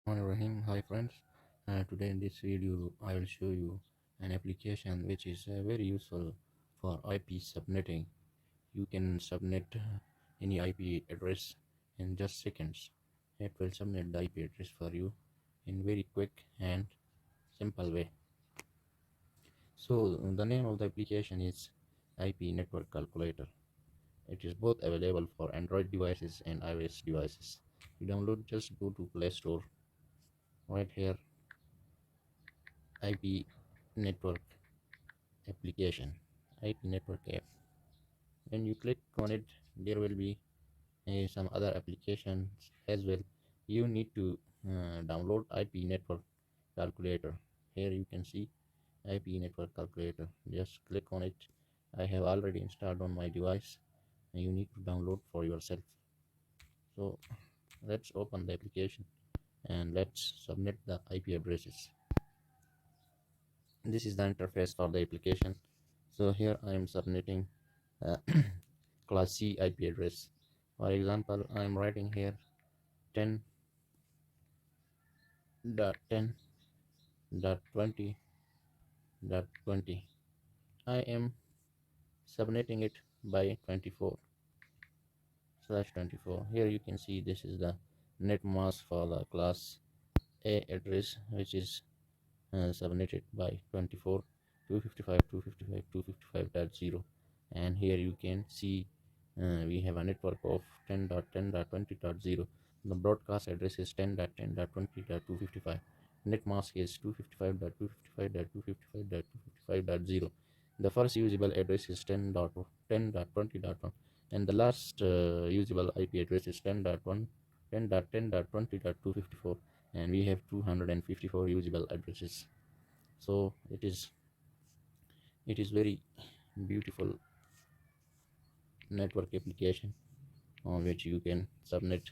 Rahim. Hi friends, today in this video I will show you an application which is very useful for IP subnetting. You can subnet any IP address in just seconds. It will subnet the IP address for you in very quick and simple way. So the name of the application is IP Network Calculator. It is both available for Android devices and iOS devices. You download, just go to Play Store. Right here, IP network application, IP network app. When you click on it, there will be some other applications as well. You need to download IP network calculator. Here you can see IP network calculator. Just click on it. I have already installed on my device. You need to download for yourself. So let's open the application and let's submit the IP addresses. This is the interface for the application. So here I am submitting class C IP address. For example, I am writing here 10.10.20.20. I am submitting it by 24/24. Here you can see this is the net mask for the class A address, which is submitted by 24 255 255 255.0, and here you can see we have a network of 10.10.20.0. The broadcast address is 10.10.20.255. Net mask is 255.255.255.255.0. The first usable address is 10.10.20.1, and the last usable IP address is 10.10.20.254, and we have 254 usable addresses. So it is very beautiful network application on which you can subnet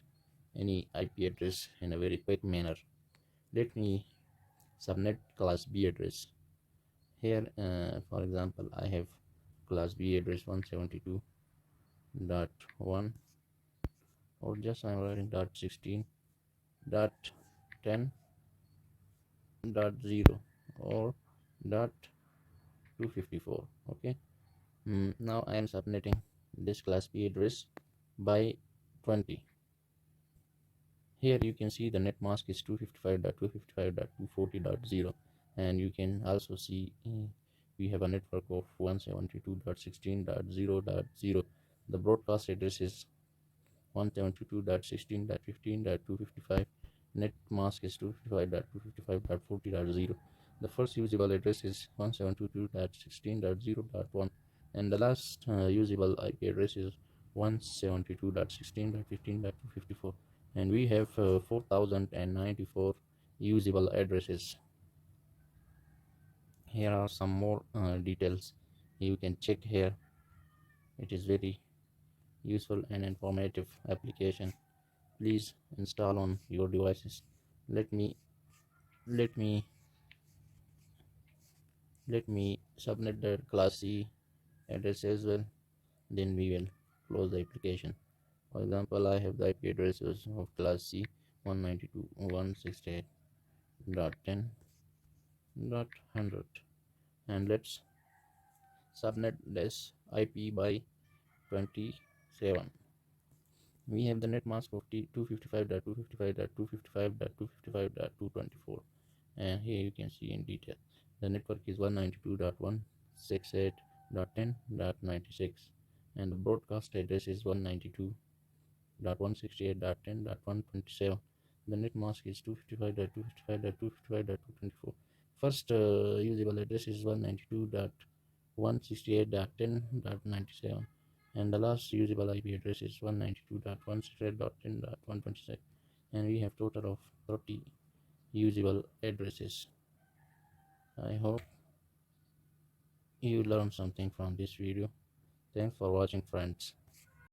any IP address in a very quick manner. Let me subnet class B address. Here for example, I have class B address 172.1, or just I'm writing .16.10.0 or .254. Okay. Now I am submitting this class B address by 20. Here you can see the net mask is 255.255.240.0, and you can also see we have a network of 172.16.0.0. The broadcast address is 172.16.15.255. Net mask is 255.255.40.0. The first usable address is 172.16.0.1, and the last usable IP address is 172.16.15.254, and we have 4094 usable addresses. Here are some more details you can check here. It is very useful and informative application. Please install on your devices. Let me submit the class C address as well, then we will close the application. For example, I have the IP addresses of class C 192.168.10.100, and let's subnet this IP by 27. We have the net mask of 255.255.255.255.224, and here you can see in detail the network is 192.168.10.96, and the broadcast address is 192.168.10.127. The net mask is 255.255.255.224. First usable address is 192.168.10.97, and the last usable IP address is 192.168.10.126, and we have total of 30 usable addresses. I hope you learned something from this video. Thanks for watching, friends.